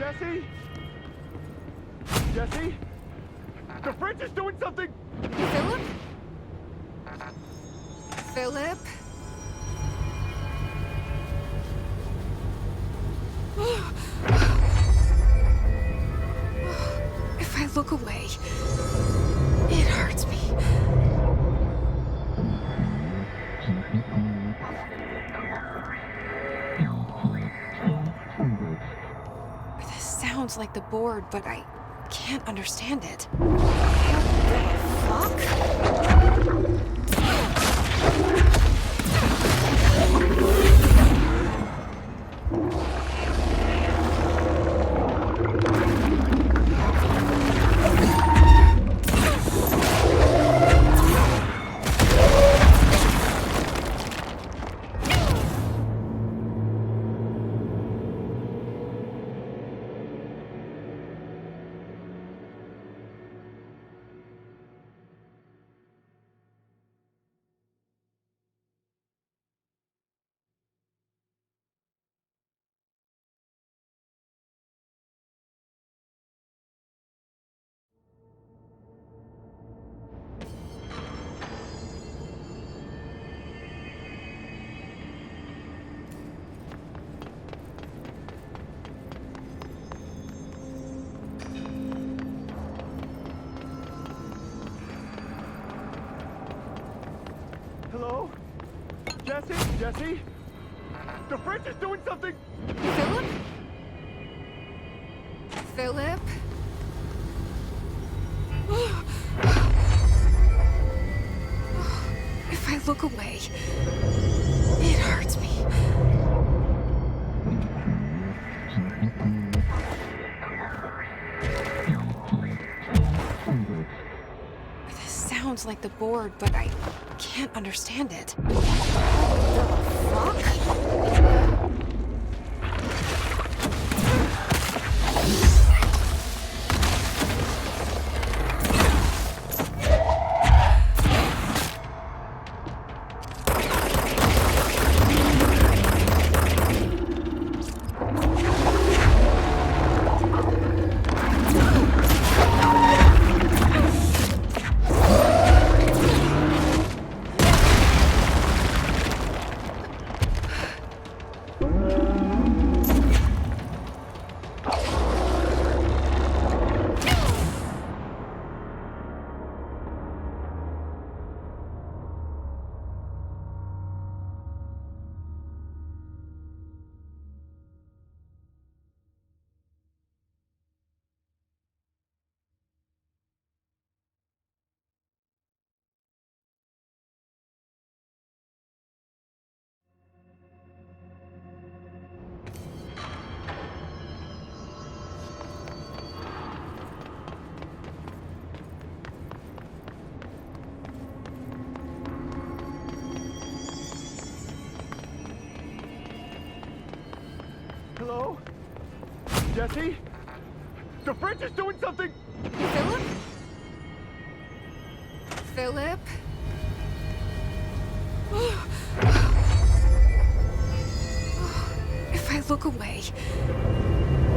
Jesse? Jesse? The fridge is doing something! Philip? Philip? If I look away, it hurts me. This sounds like the board, but I can't understand it. What the fuck? Hello? Jesse? Jesse? The fridge is doing something! Philip? Philip? If I look away, it hurts me. This sounds like the board, but I can't understand it. What the fuck? Hello? Jesse? The fridge is doing something! Philip? Philip? If I look away,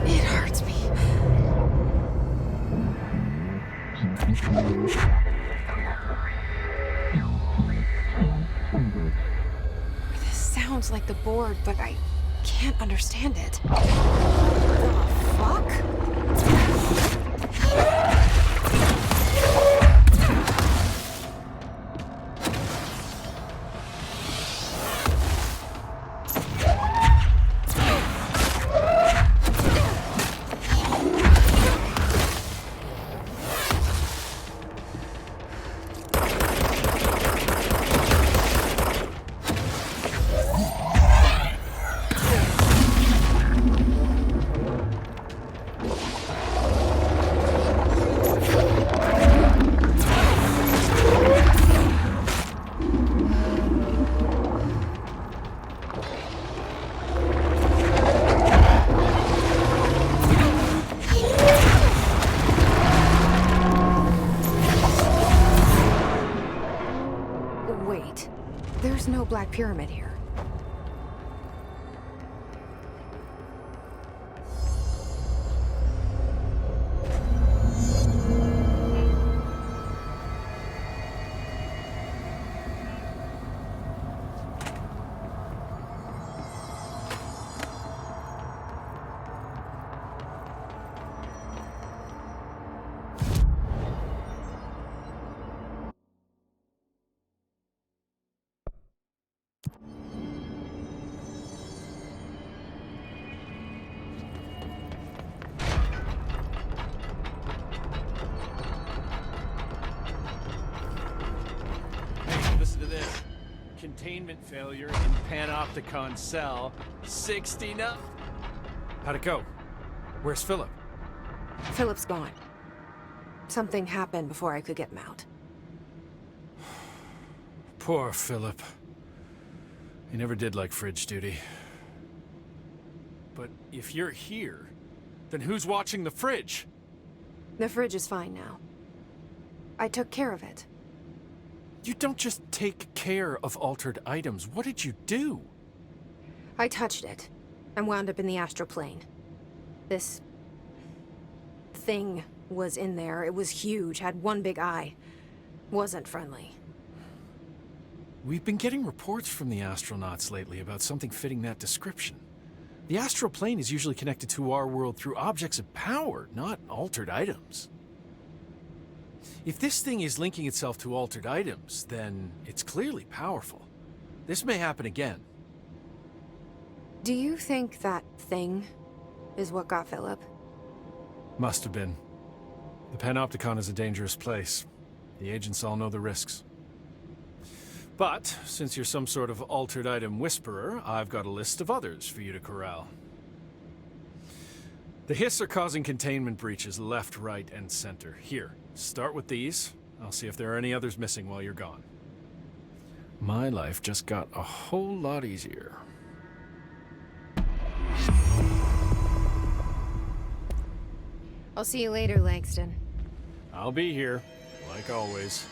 it hurts me. This sounds like the board, but I can't understand it. What the fuck? Wait, there's no Black Pyramid here. Hey, listen to this. Containment failure in Panopticon cell 69. How'd it go? Where's Philip? Philip's gone. Something happened before I could get him out. Poor Philip. He never did like fridge duty. But if you're here, then who's watching the fridge? The fridge is fine now. I took care of it. You don't just take care of altered items. What did you do? I touched it and wound up in the astral plane. This thing was in there. It was huge, had one big eye. Wasn't friendly. We've been getting reports from the astronauts lately about something fitting that description. The astral plane is usually connected to our world through objects of power, not altered items. If this thing is linking itself to altered items, then it's clearly powerful. This may happen again. Do you think that thing is what got Philip? Must have been. The Panopticon is a dangerous place. The agents all know the risks. But, since you're some sort of altered item whisperer, I've got a list of others for you to corral. The Hiss are causing containment breaches left, right, and center. Here, start with these. I'll see if there are any others missing while you're gone. My life just got a whole lot easier. I'll see you later, Langston. I'll be here, like always.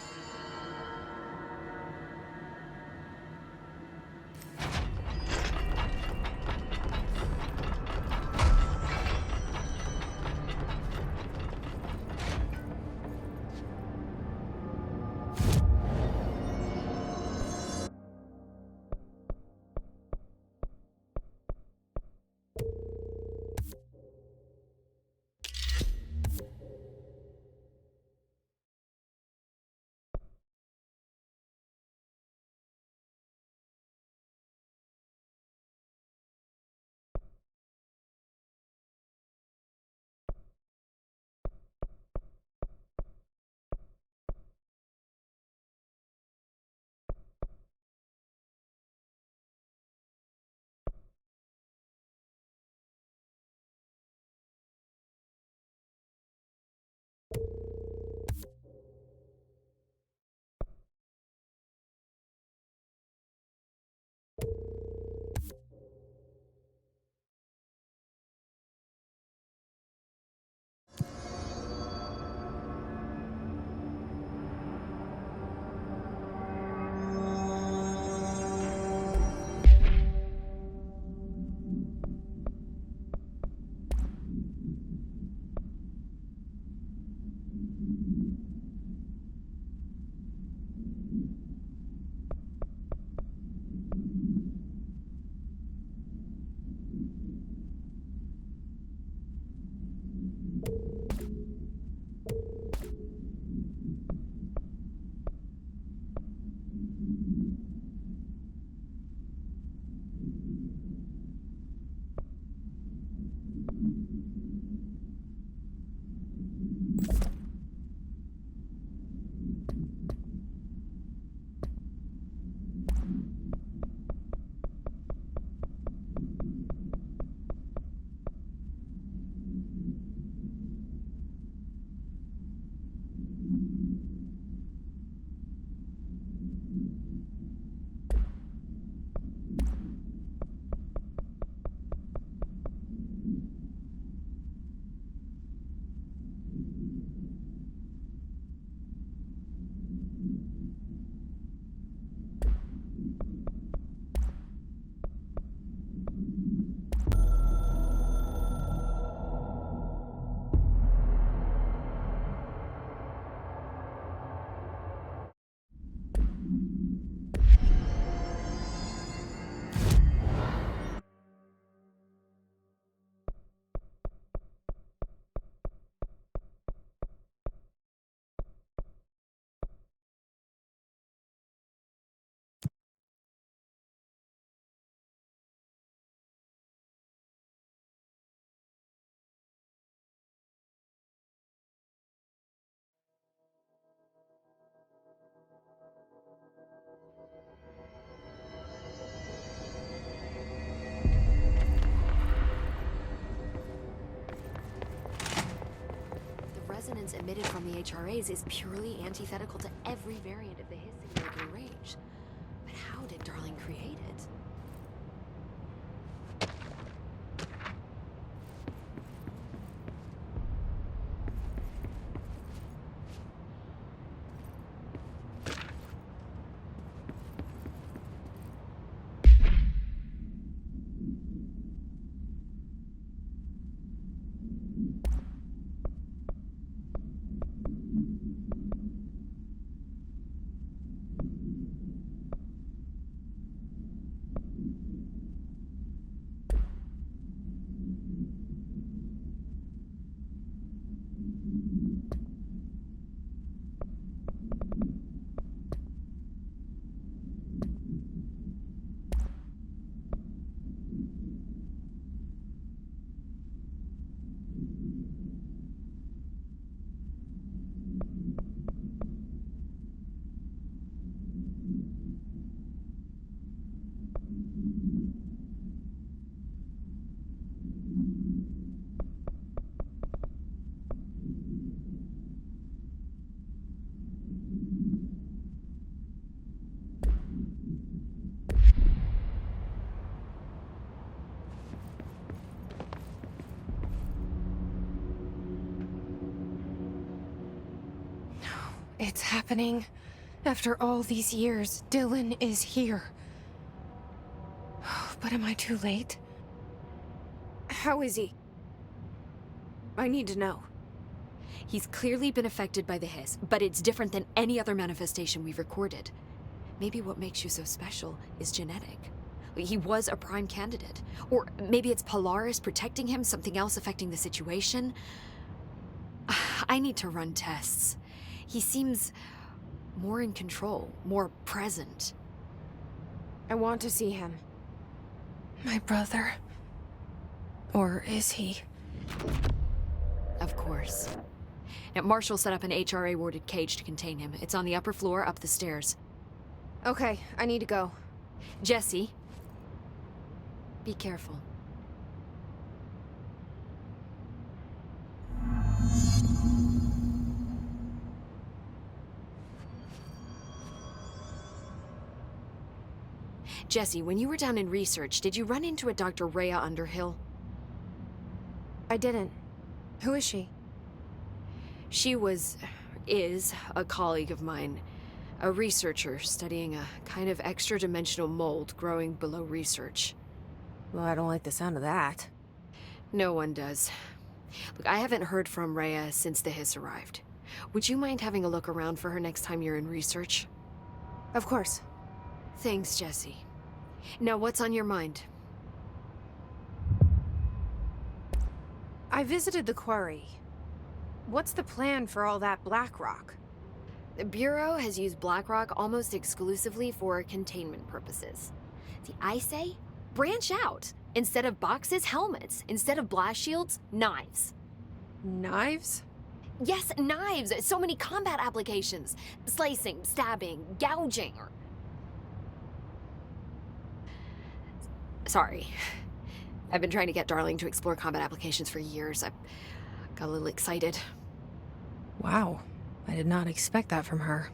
emitted from the HRAs is purely antithetical to every variant of the Hiss in Mercury range. But how did Darling create it? It's happening. After all these years, Dylan is here. But am I too late? How is he? I need to know. He's clearly been affected by the Hiss, but it's different than any other manifestation we've recorded. Maybe what makes you so special is genetic. He was a prime candidate. Or maybe it's Polaris protecting him, something else affecting the situation. I need to run tests. He seems more in control, more present. I want to see him. My brother. Or is he? Of course. Now, Marshall set up an HRA-warded cage to contain him. It's on the upper floor, up the stairs. Okay, I need to go. Jesse, be careful. Jesse, when you were down in research, did you run into a Dr. Rhea Underhill? I didn't. Who is she? She is a colleague of mine. A researcher studying a kind of extra-dimensional mold growing below research. Well, I don't like the sound of that. No one does. Look, I haven't heard from Rhea since the Hiss arrived. Would you mind having a look around for her next time you're in research? Of course. Thanks, Jesse. Now, what's on your mind? I visited the quarry. What's the plan for all that black rock? The Bureau has used Blackrock almost exclusively for containment purposes. See, I say, branch out. Instead of boxes, helmets. Instead of blast shields, knives. Knives? Yes, knives! So many combat applications. Slicing, stabbing, gouging, or... Sorry. I've been trying to get Darling to explore combat applications for years. I got a little excited. Wow. I did not expect that from her.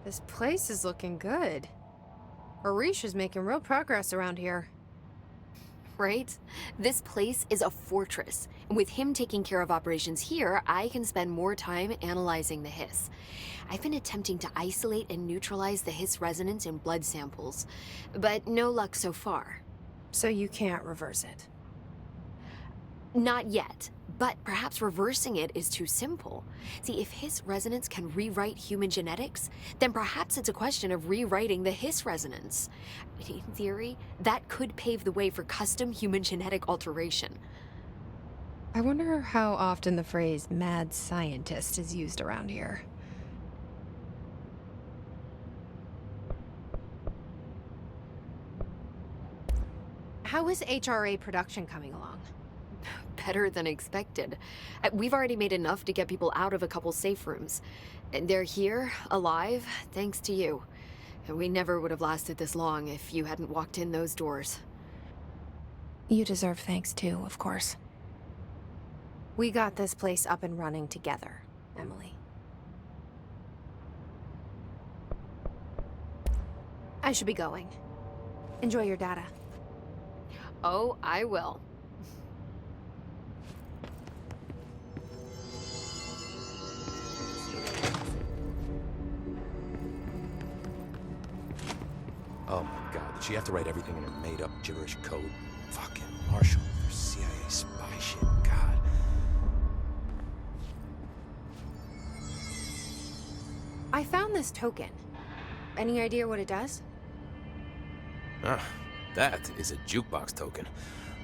This place is looking good. Arish is making real progress around here. Right? This place is a fortress. And with him taking care of operations here, I can spend more time analyzing the Hiss. I've been attempting to isolate and neutralize the Hiss resonance in blood samples, but no luck so far. So you can't reverse it? Not yet, but perhaps reversing it is too simple. See, if Hiss resonance can rewrite human genetics, then perhaps it's a question of rewriting the Hiss resonance. In theory, that could pave the way for custom human genetic alteration. I wonder how often the phrase mad scientist is used around here. How is HRA production coming along? Better than expected. We've already made enough to get people out of a couple safe rooms. And they're here, alive, thanks to you. And we never would have lasted this long if you hadn't walked in those doors. You deserve thanks too, of course. We got this place up and running together, Emily. I should be going. Enjoy your data. Oh, I will. Oh my god, did she have to write everything in her made-up gibberish code? Fucking Marshall, their CIA spy shit, god. I found this token. Any idea what it does? Ah, that is a jukebox token.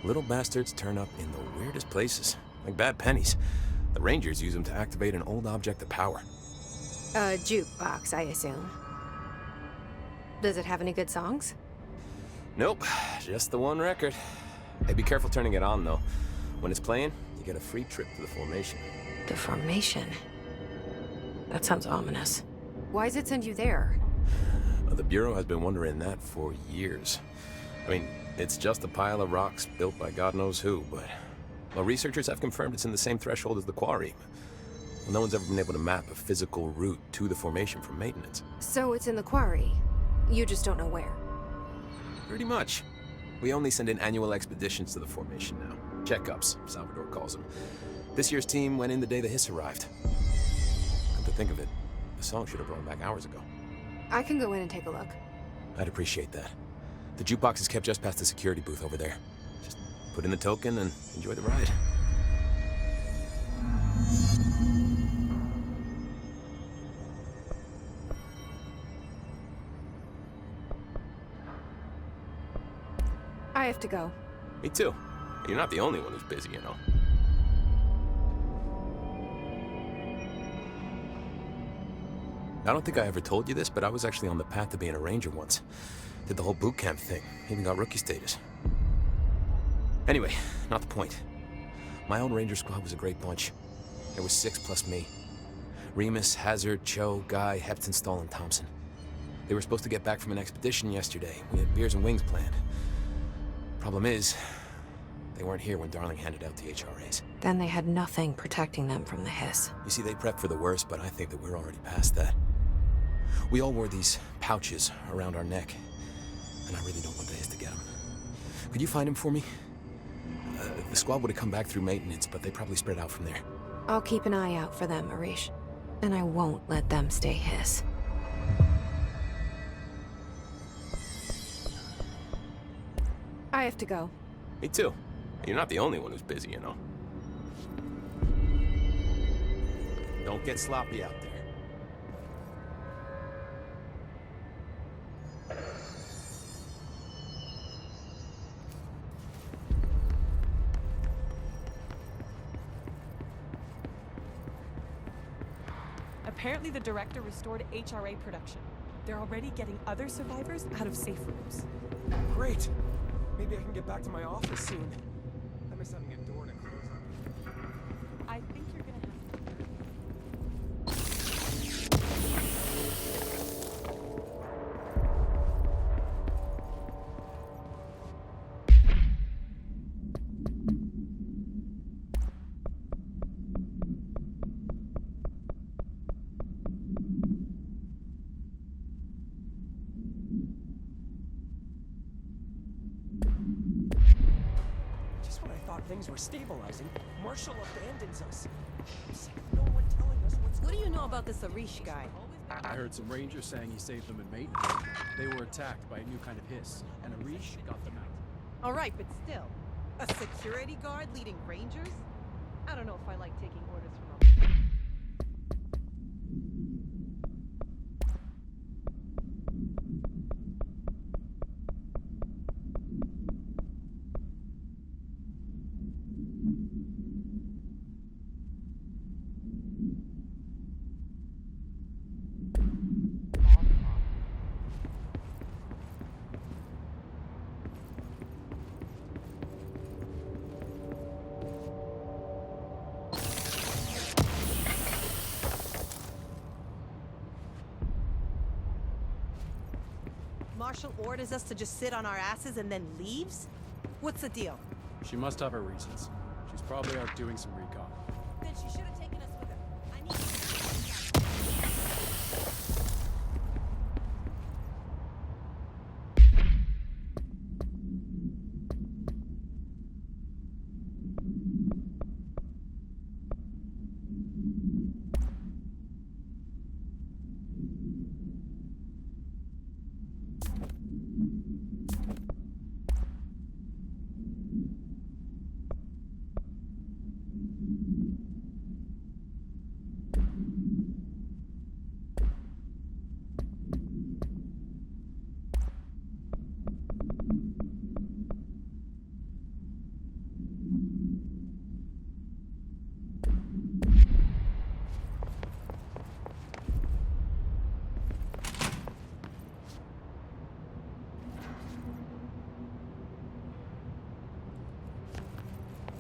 Little bastards turn up in the weirdest places, like bad pennies. The Rangers use them to activate an old object of power. A jukebox, I assume. Does it have any good songs? Nope, just the one record. Hey, be careful turning it on, though. When it's playing, you get a free trip to the formation. The formation? That sounds ominous. Why does it send you there? The Bureau has been wondering that for years. I mean, it's just a pile of rocks built by God knows who, but... Well, researchers have confirmed it's in the same threshold as the quarry. Well, no one's ever been able to map a physical route to the formation for maintenance. So it's in the quarry. You just don't know where. Pretty much. We only send in annual expeditions to the formation now. Checkups, Salvador calls them. This year's team went in the day the Hiss arrived. Come to think of it, the song should have brought back hours ago. I can go in and take a look. I'd appreciate that. The jukebox is kept just past the security booth over there. Just put in the token and enjoy the ride. I have to go. Me too. You're not the only one who's busy, you know. I don't think I ever told you this, but I was actually on the path to being a ranger once. Did the whole boot camp thing. Even got rookie status. Anyway, not the point. My old ranger squad was a great bunch. There was 6 plus me. Remus, Hazard, Cho, Guy, Heptonstall, and Thompson. They were supposed to get back from an expedition yesterday. We had beers and wings planned. Problem is, they weren't here when Darling handed out the HRAs. Then they had nothing protecting them from the Hiss. You see, they prepped for the worst, but I think that we're already past that. We all wore these pouches around our neck, and I really don't want the Hiss to get them. Could you find them for me? The squad would have come back through maintenance, but they probably spread out from there. I'll keep an eye out for them, Arish. And I won't let them stay Hiss. I have to go. Me too. You're not the only one who's busy, you know. Don't get sloppy out there. Apparently the director restored HRA production. They're already getting other survivors out of safe rooms. Great. Maybe I can get back to my office soon. I miss having a door to close. I think you're gonna have to... Just when I thought things were stabilizing, Marshall abandons us. I'm sick of no one telling us what's What do you going know on. about this Arish guy? I heard some rangers saying he saved them in maintenance. They were attacked by a new kind of hiss, and Arish got them out. All right, but still, a security guard leading rangers? I don't know if I like taking orders from a... Marshall orders us to just sit on our asses and then leaves? What's the deal? She must have her reasons. She's probably out doing some recon. Then she should have taken us with her. I need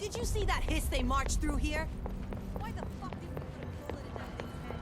Did you see that hiss they marched through here? Why the fuck did we put a bullet in that thing's head?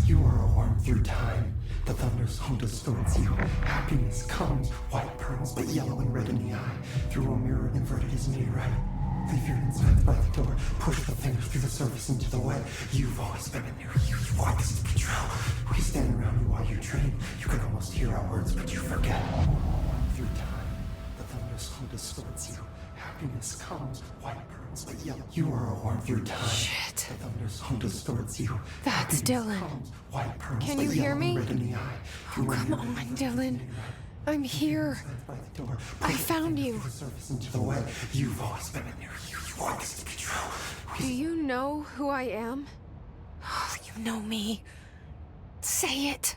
You are a worm through time. The thunder's home distorts you. Happiness comes, white pearls, but yellow and red in the eye. Through a mirror inverted is made right. Leave your insides by the door. Push the fingers through the surface into the wet. You've always been in there. You want this to be true. We stand around you while you dream. You can almost hear our words, but you forget. Through time, the thunder's home distorts you. Happiness comes, white pearls, but yellow. You are a worm through time. Shit. The thunder's home distorts you. That's Dylan. White pearls, Can but you hear yellow me? and red in the eye. Oh, come on, Dylan. I'm here. I found you. Into the wet. You've always been in there. You want this to be true. Do you know who I am? Oh, you know me. Say it.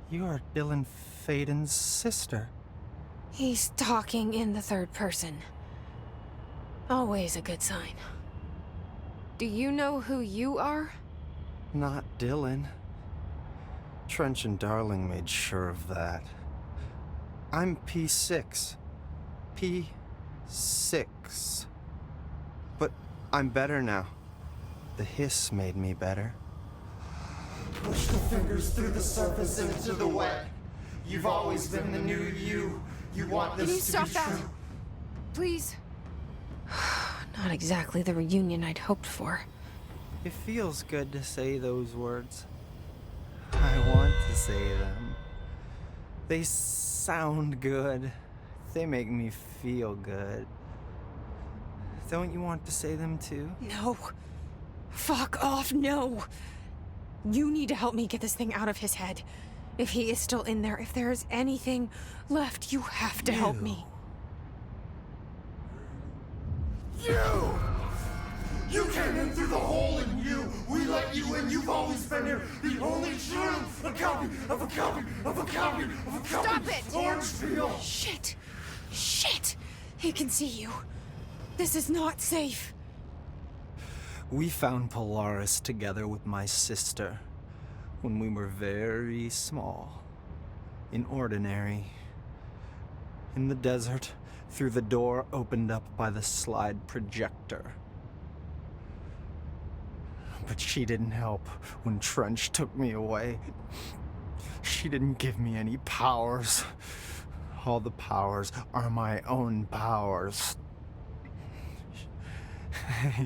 You are Dylan Faden's sister. He's talking in the third person. Always a good sign. Do you know who you are? Not Dylan. Trench and Darling made sure of that. I'm P6. P6. But I'm better now. The hiss made me better. Push the fingers through the surface into the wet. You've always been the new you. You want this Can you to stop be that? true. Please? Not exactly the reunion I'd hoped for. It feels good to say those words. I want to say them. They sound good. They make me feel good. Don't you want to say them too? No. Fuck off, no. You need to help me get this thing out of his head. If he is still in there, if there is anything left, you have to help me. You came in through the hole in you. We let you in. You've always been here. The only true. A copy of a copy of a copy of a copy. Stop it! Orange peel. Shit. Shit. He can see you. This is not safe. We found Polaris together with my sister when we were very small. In Ordinary. In the desert, through the door opened up by the slide projector. But she didn't help when Trench took me away. She didn't give me any powers. All the powers are my own powers.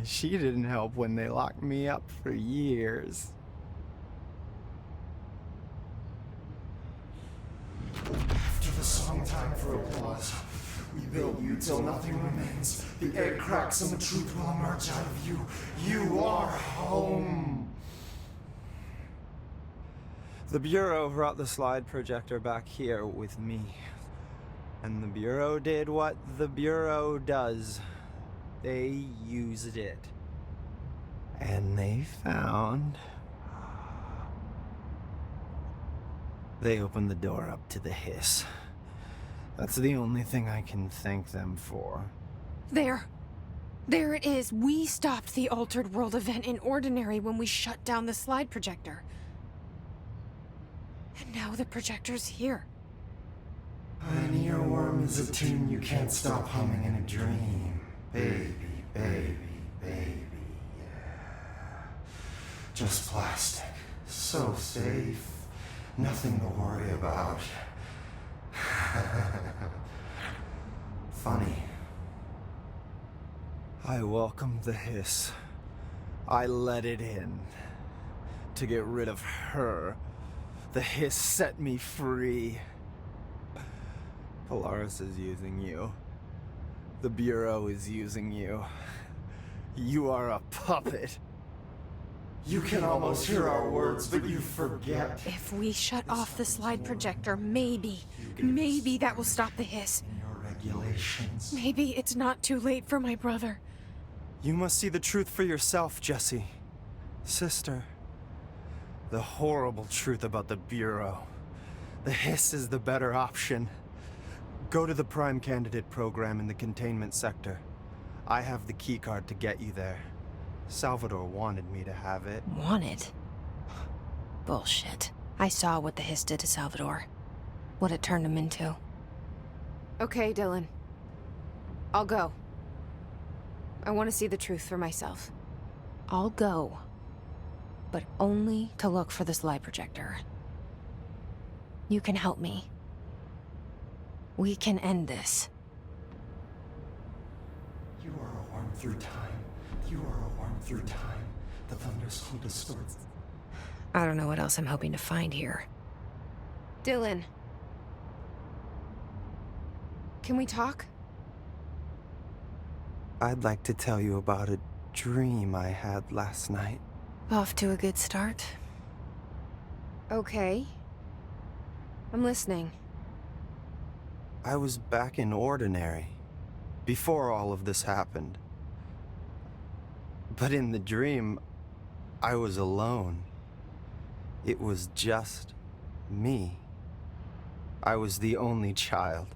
She didn't help when they locked me up for years. After the song, time for applause. We build you till nothing remains. The egg cracks and the truth will emerge out of you. You are home. The Bureau brought the slide projector back here with me. And the Bureau did what the Bureau does. They used it. And they found... They opened the door up to the hiss. That's the only thing I can thank them for. There. There it is. We stopped the Altered World event in Ordinary when we shut down the slide projector. And now the projector's here. An earworm is a tune you can't stop humming in a dream. Baby, baby, baby, yeah. Just plastic. So safe. Nothing to worry about. Funny. I welcomed the hiss. I let it in. To get rid of her. The hiss set me free. Polaris is using you. The Bureau is using you. You are a puppet. You can almost hear our words, but you forget. If we shut off the slide projector, maybe that will stop the hiss. Your regulations. Maybe it's not too late for my brother. You must see the truth for yourself, Jessie. Sister. The horrible truth about the Bureau. The hiss is the better option. Go to the Prime Candidate program in the containment sector. I have the keycard to get you there. Salvador wanted me to have it. Wanted? Bullshit. I saw what the hiss did to Salvador. What it turned him into. Okay, Dylan. I'll go. I want to see the truth for myself. I'll go. But only to look for the slide projector. You can help me. We can end this. You are a worm through time. You are a worm through time. The thunderstorm distorts. I don't know what else I'm hoping to find here. Dylan. Can we talk? I'd like to tell you about a dream I had last night. Off to a good start. Okay. I'm listening. I was back in Ordinary, before all of this happened. But in the dream, I was alone. It was just me. I was the only child.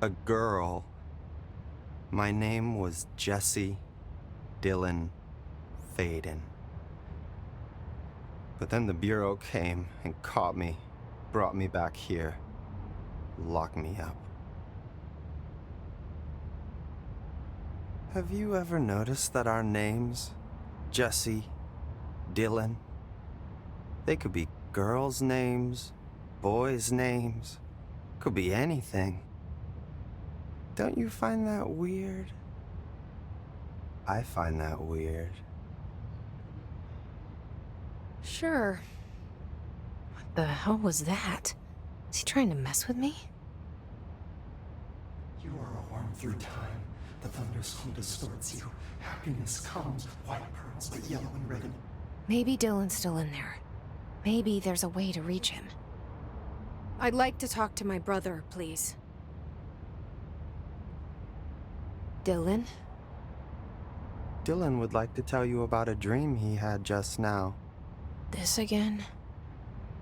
A girl. My name was Jesse Dylan Faden. But then the Bureau came and caught me, brought me back here, locked me up. Have you ever noticed that our names, Jesse, Dylan, they could be girls' names, boys' names, could be anything. Don't you find that weird? I find that weird. Sure. What the hell was that? Is he trying to mess with me? You are a worm through time. The thunderstorm distorts you. Happiness comes, white pearls, but yellow and red. Maybe Dylan's still in there. Maybe there's a way to reach him. I'd like to talk to my brother, please. Dylan? Dylan would like to tell you about a dream he had just now. This again?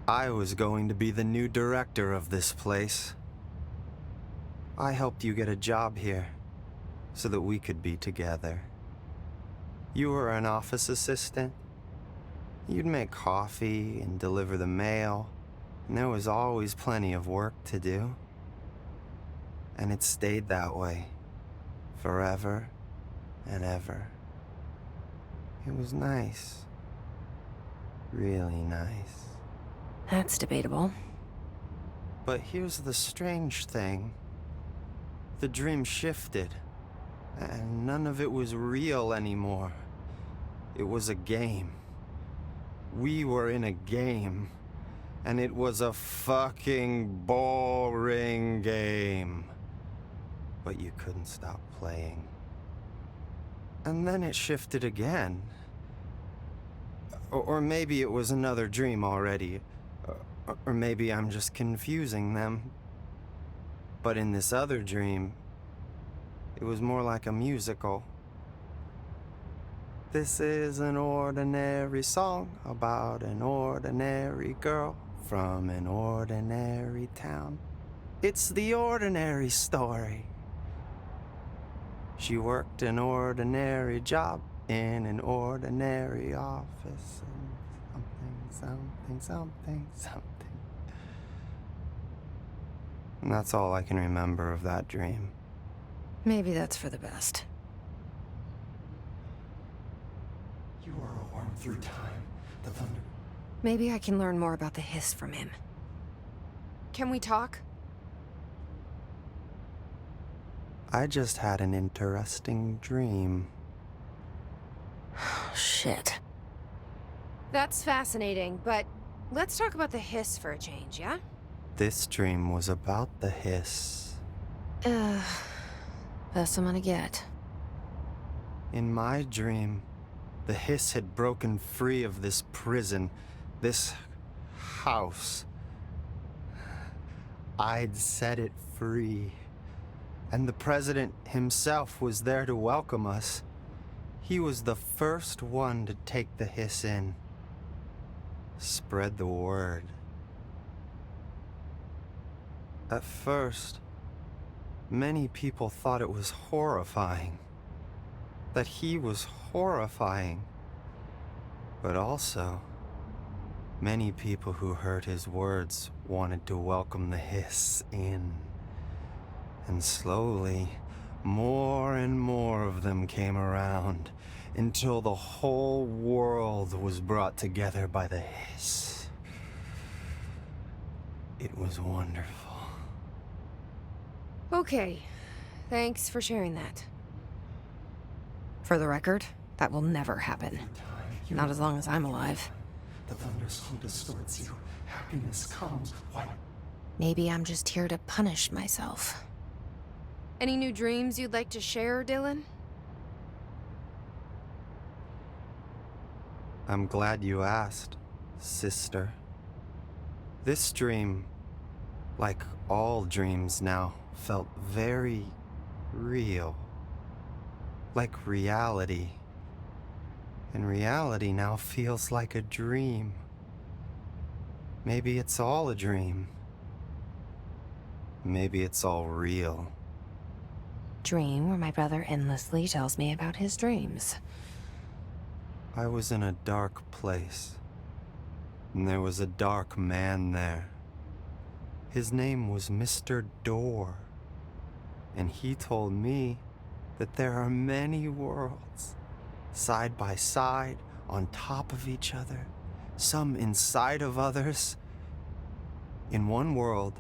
I was going to be the new director of this place. I helped you get a job here, so that we could be together. You were an office assistant. You'd make coffee and deliver the mail, and there was always plenty of work to do. And it stayed that way, forever and ever. It was nice. Really nice. That's debatable. But here's the strange thing. The dream shifted, and none of it was real anymore. It was a game. We were in a game, and it was a fucking boring game. But you couldn't stop playing. And then it shifted again. Or maybe it was another dream already. Or maybe I'm just confusing them. But in this other dream, it was more like a musical. This is an ordinary song about an ordinary girl from an ordinary town. It's the ordinary story. She worked an ordinary job in an ordinary office. And something. And that's all I can remember of that dream. Maybe that's for the best. You are a worm through time. The thunder. Maybe I can learn more about the hiss from him. Can we talk? I just had an interesting dream. Shit. That's fascinating, but let's talk about the hiss for a change, yeah? This dream was about the hiss. Best I'm gonna get. In my dream, the hiss had broken free of this prison, this house. I'd set it free. And the president himself was there to welcome us. He was the first one to take the hiss in. Spread the word. At first, many people thought it was horrifying. That he was horrifying. But also, many people who heard his words wanted to welcome the hiss in. And slowly, more and more of them came around, until the whole world was brought together by the hiss. It was wonderful. Okay, thanks for sharing that. For the record, that will never happen. Not as long as I'm alive. The thunderstorm distorts you. Happiness comes. Why? Maybe I'm just here to punish myself. Any new dreams you'd like to share, Dylan? I'm glad you asked, sister. This dream, like all dreams now, felt very real. Like reality. And reality now feels like a dream. Maybe it's all a dream. Maybe it's all real. Dream where my brother endlessly tells me about his dreams. I was in a dark place, and there was a dark man there. His name was Mr. Door, and he told me that there are many worlds, side by side, on top of each other, some inside of others. In one world,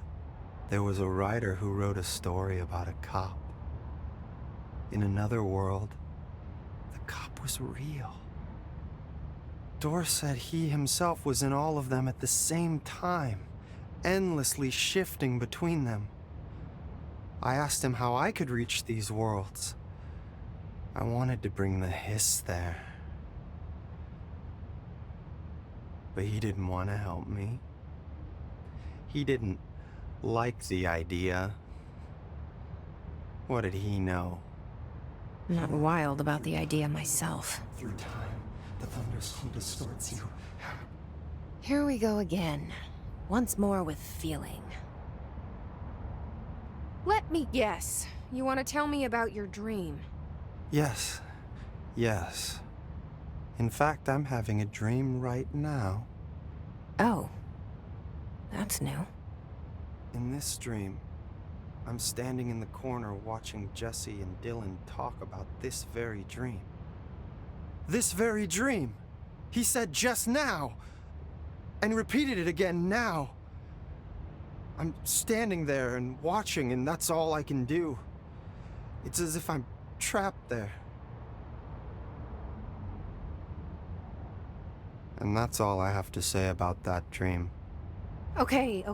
there was a writer who wrote a story about a cop. In another world, the cop was real. Door said he himself was in all of them at the same time, endlessly shifting between them. I asked him how I could reach these worlds. I wanted to bring the hiss there. But he didn't want to help me. He didn't like the idea. What did he know? I'm not wild about the idea myself. Through time, the thunderstorm distorts you. Here we go again. Once more with feeling. Let me guess. You want to tell me about your dream? Yes. Yes. In fact, I'm having a dream right now. Oh. That's new. In this dream, I'm standing in the corner watching Jesse and Dylan talk about this very dream. This very dream! He said just now! and repeated it again now. I'm standing there and watching, and that's all I can do. It's as if I'm trapped there. And that's all I have to say about that dream. Okay,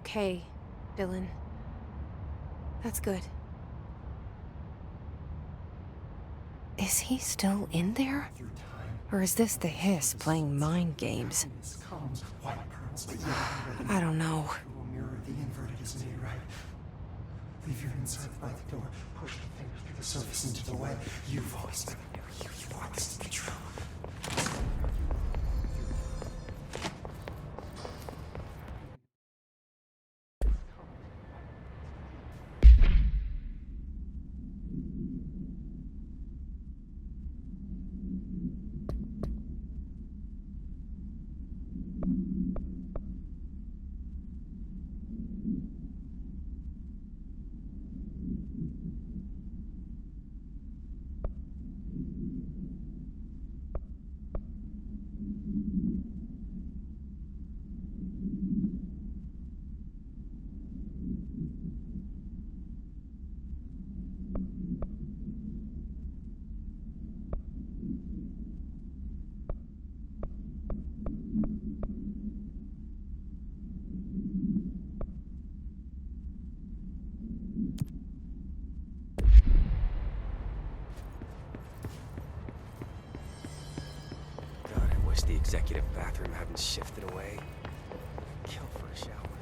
Dylan. That's good. Is he still in there? Or is this the Hiss playing mind games? I don't know. The inverted is made right. Leave your inside by the door. Push the finger through the surface into the web. You've always been you. You want this to be true. The executive bathroom hadn't shifted away. Kill for a shower.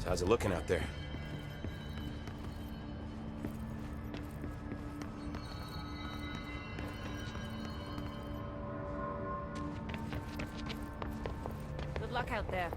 So how's it looking out there? Good luck out there.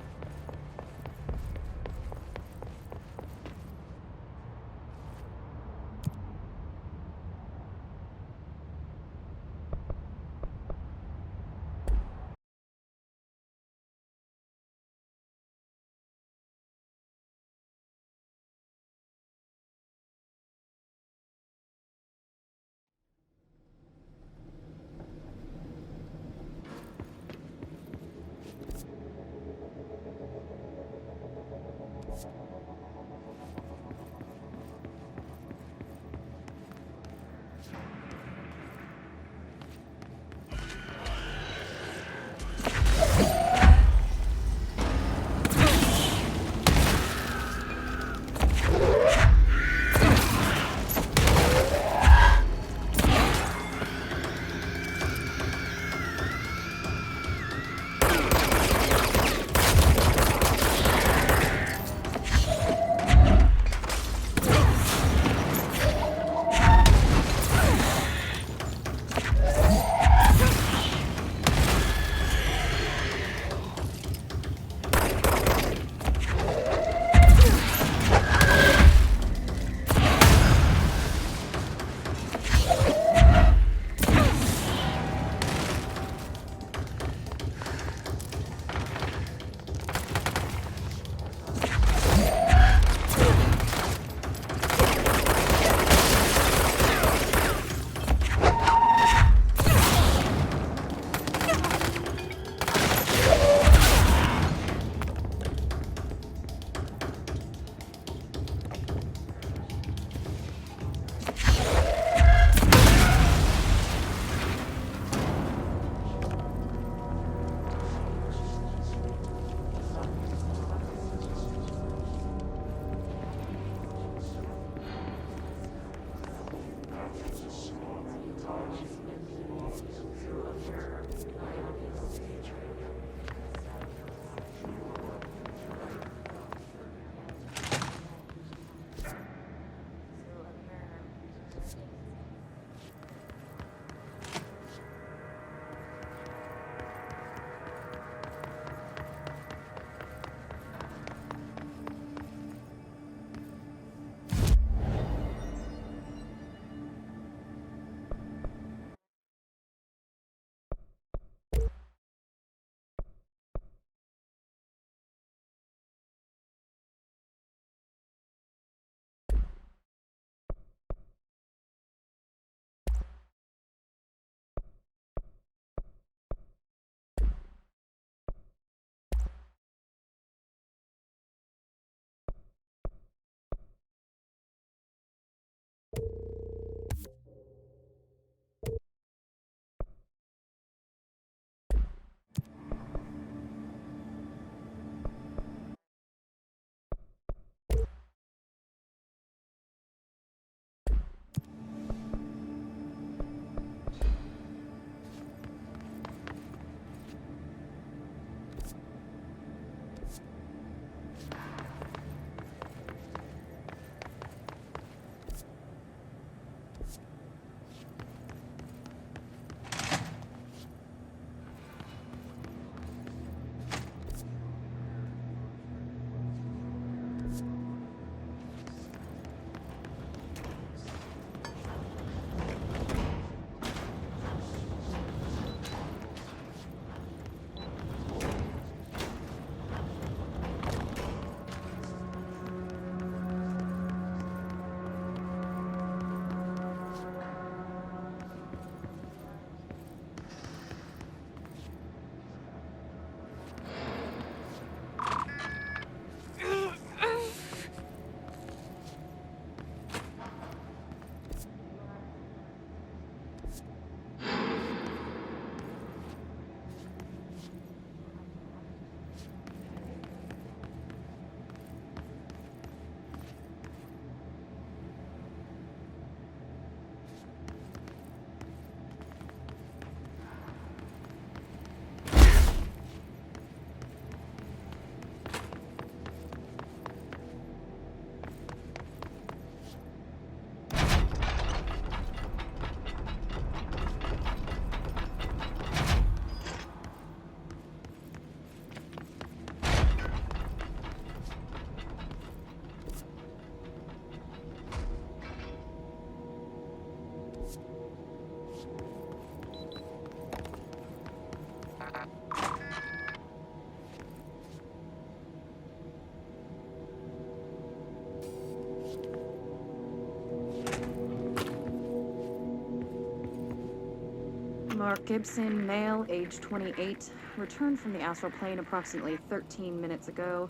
Mark Gibson, male, age 28, returned from the astral plane approximately 13 minutes ago.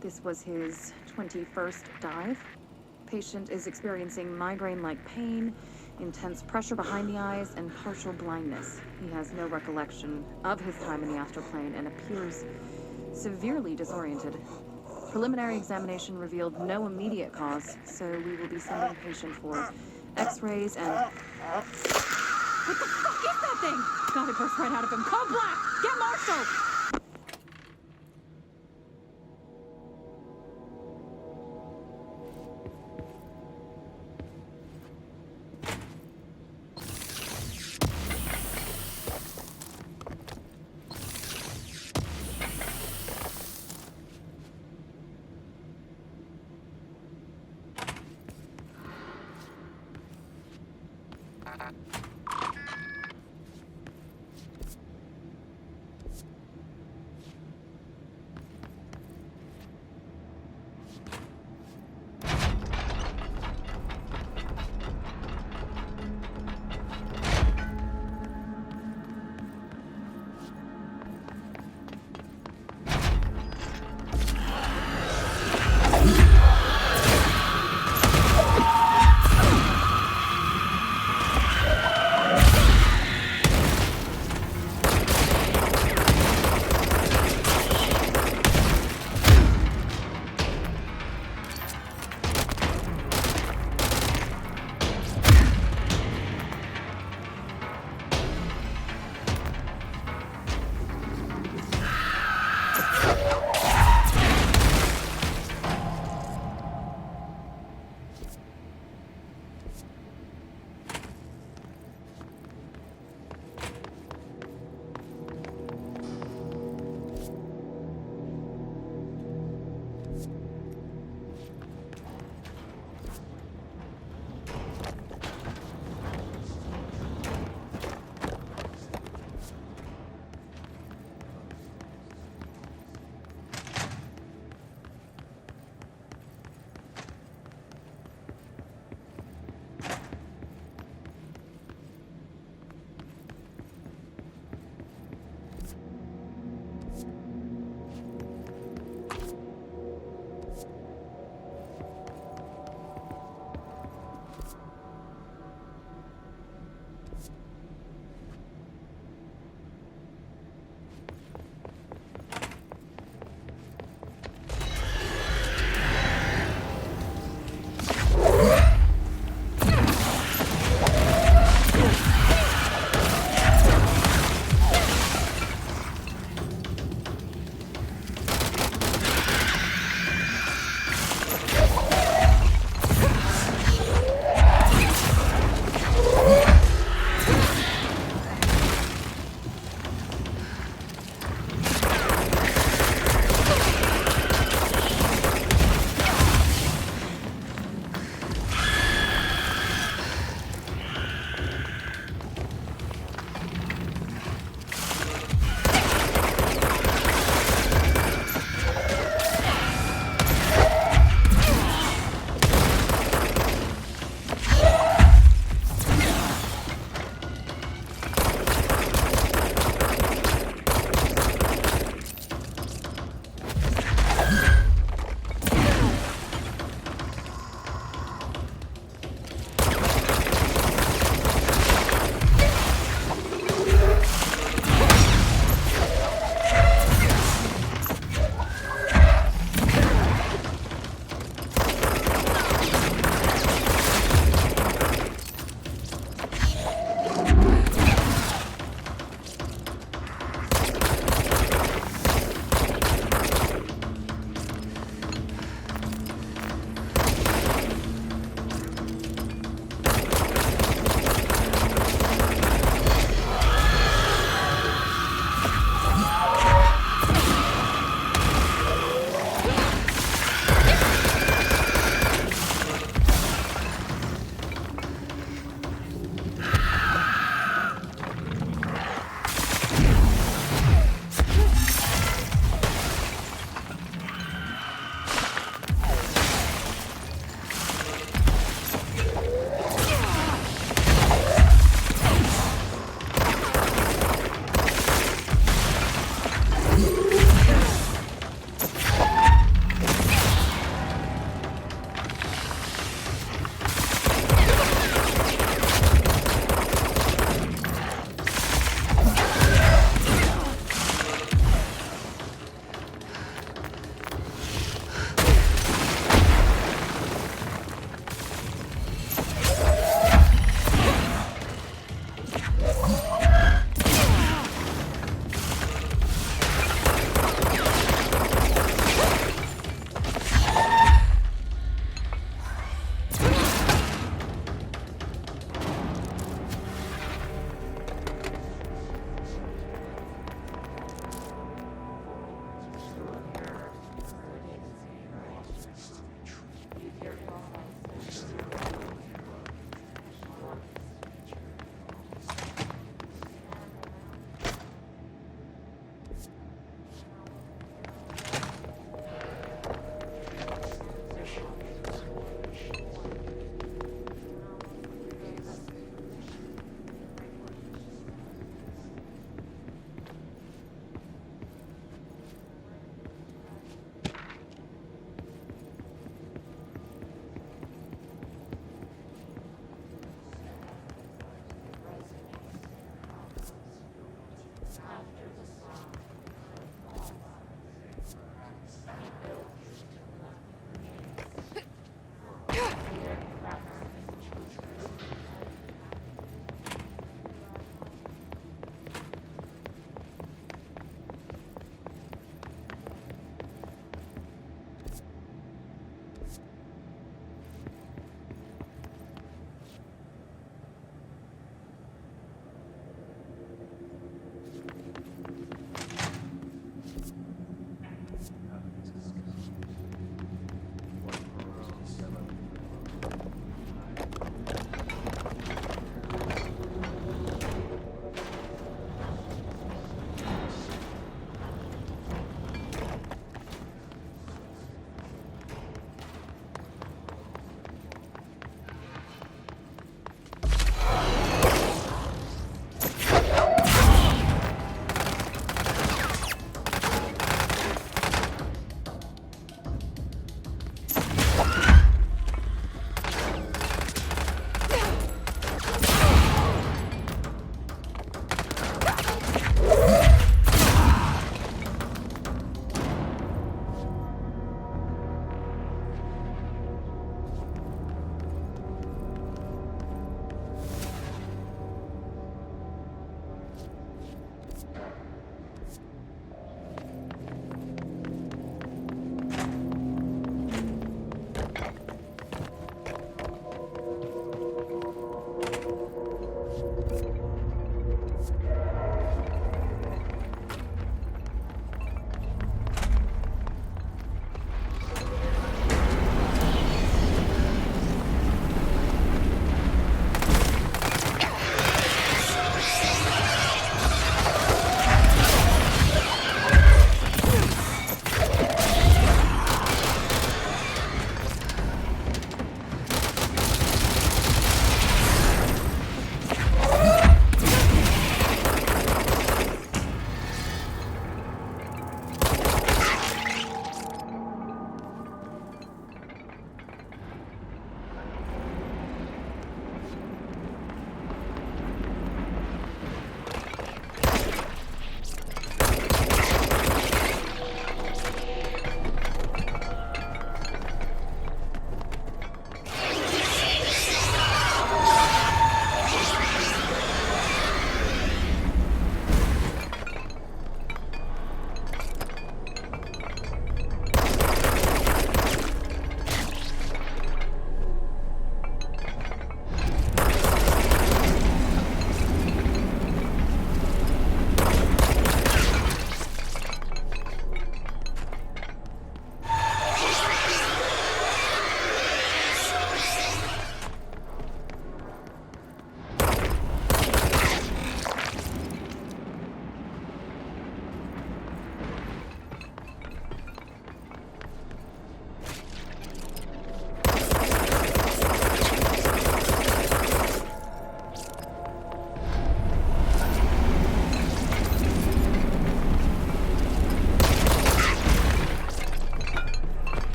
This was his 21st dive. Patient is experiencing migraine-like pain, intense pressure behind the eyes, and partial blindness. He has no recollection of his time in the astral plane and appears severely disoriented. Preliminary examination revealed no immediate cause, so we will be sending patient for x-rays and... What the fuck is that thing? God, it burst right out of him. Call Black! Get Marshall!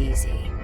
Easy.